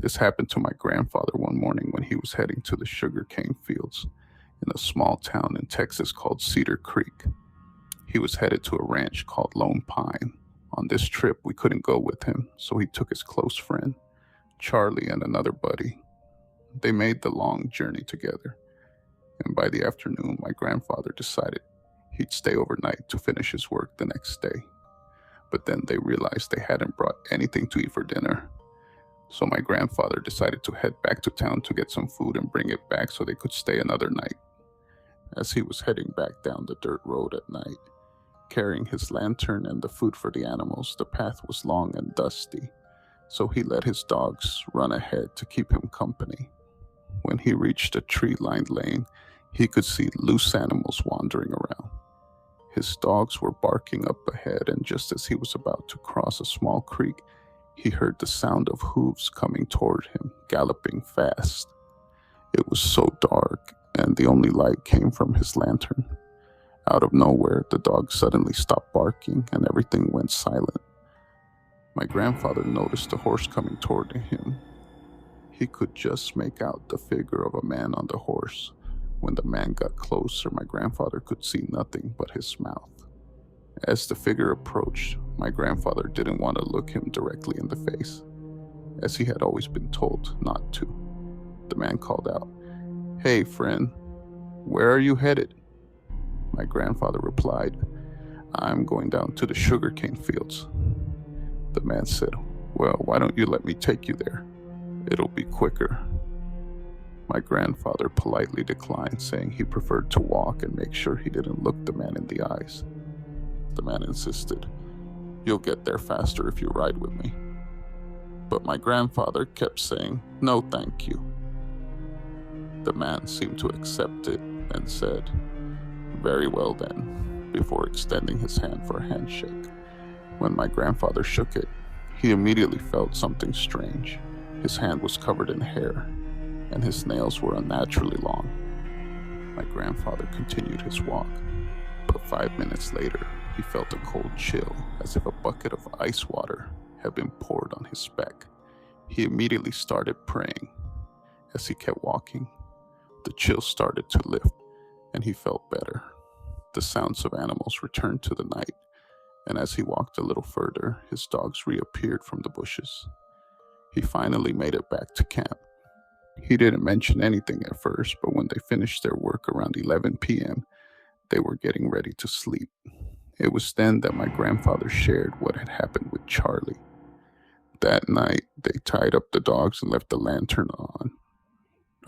This happened to my grandfather one morning when he was heading to the sugarcane fields in a small town in Texas called Cedar Creek. He was headed to a ranch called Lone Pine. On this trip, we couldn't go with him, so he took his close friend, Charlie, and another buddy. They made the long journey together, and by the afternoon, my grandfather decided he'd stay overnight to finish his work the next day. But then they realized they hadn't brought anything to eat for dinner. So my grandfather decided to head back to town to get some food and bring it back so they could stay another night. As he was heading back down the dirt road at night, carrying his lantern and the food for the animals, the path was long and dusty, so he let his dogs run ahead to keep him company. When he reached a tree-lined lane, he could see loose animals wandering around. His dogs were barking up ahead, and just as he was about to cross a small creek, he heard the sound of hooves coming toward him, galloping fast. It was so dark, and the only light came from his lantern. Out of nowhere, the dog suddenly stopped barking, and everything went silent. My grandfather noticed a horse coming toward him. He could just make out the figure of a man on the horse. When the man got closer, my grandfather could see nothing but his mouth. As the figure approached, my grandfather didn't want to look him directly in the face, as he had always been told not to. The man called out, "Hey, friend, where are you headed?" My grandfather replied, "I'm going down to the sugarcane fields." The man said, "Well, why don't you let me take you there? It'll be quicker." My grandfather politely declined, saying he preferred to walk and make sure he didn't look the man in the eyes. The man insisted, "You'll get there faster if you ride with me." But my grandfather kept saying, "No, thank you." The man seemed to accept it and said, "Very well then," before extending his hand for a handshake. When my grandfather shook it, he immediately felt something strange. His hand was covered in hair, and his nails were unnaturally long. My grandfather continued his walk, but 5 minutes later, he felt a cold chill, as if a bucket of ice water had been poured on his back. He immediately started praying. As he kept walking, the chill started to lift, and he felt better. The sounds of animals returned to the night, and as he walked a little further, his dogs reappeared from the bushes. He finally made it back to camp. He didn't mention anything at first, but when they finished their work around 11 p.m., they were getting ready to sleep. It was then that my grandfather shared what had happened with Charlie. That night, they tied up the dogs and left the lantern on.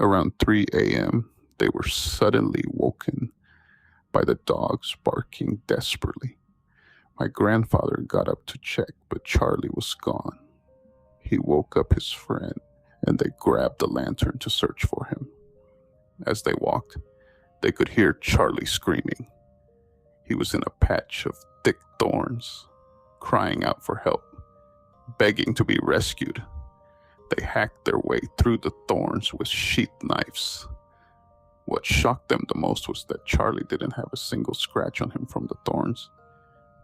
Around 3 a.m., they were suddenly woken by the dogs barking desperately. My grandfather got up to check, but Charlie was gone. He woke up his friend, and they grabbed the lantern to search for him. As they walked, they could hear Charlie screaming. He was in a patch of thick thorns, crying out for help, begging to be rescued. They hacked their way through the thorns with sheath knives. What shocked them the most was that Charlie didn't have a single scratch on him from the thorns,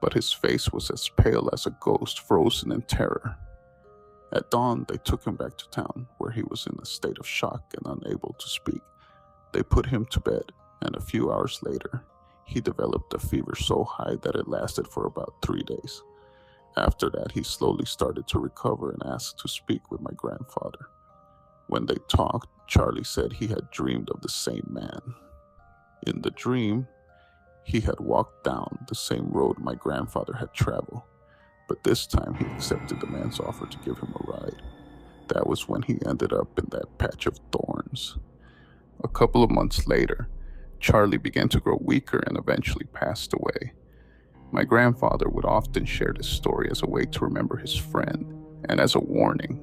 but his face was as pale as a ghost, frozen in terror. At dawn, they took him back to town, where he was in a state of shock and unable to speak. They put him to bed, and a few hours later, he developed a fever so high that it lasted for about 3 days. After that, he slowly started to recover and asked to speak with my grandfather. When they talked, Charlie said he had dreamed of the same man. In the dream, he had walked down the same road my grandfather had traveled, but this time he accepted the man's offer to give him a ride. That was when he ended up in that patch of thorns. A couple of months later, Charlie began to grow weaker and eventually passed away. My grandfather would often share this story as a way to remember his friend and as a warning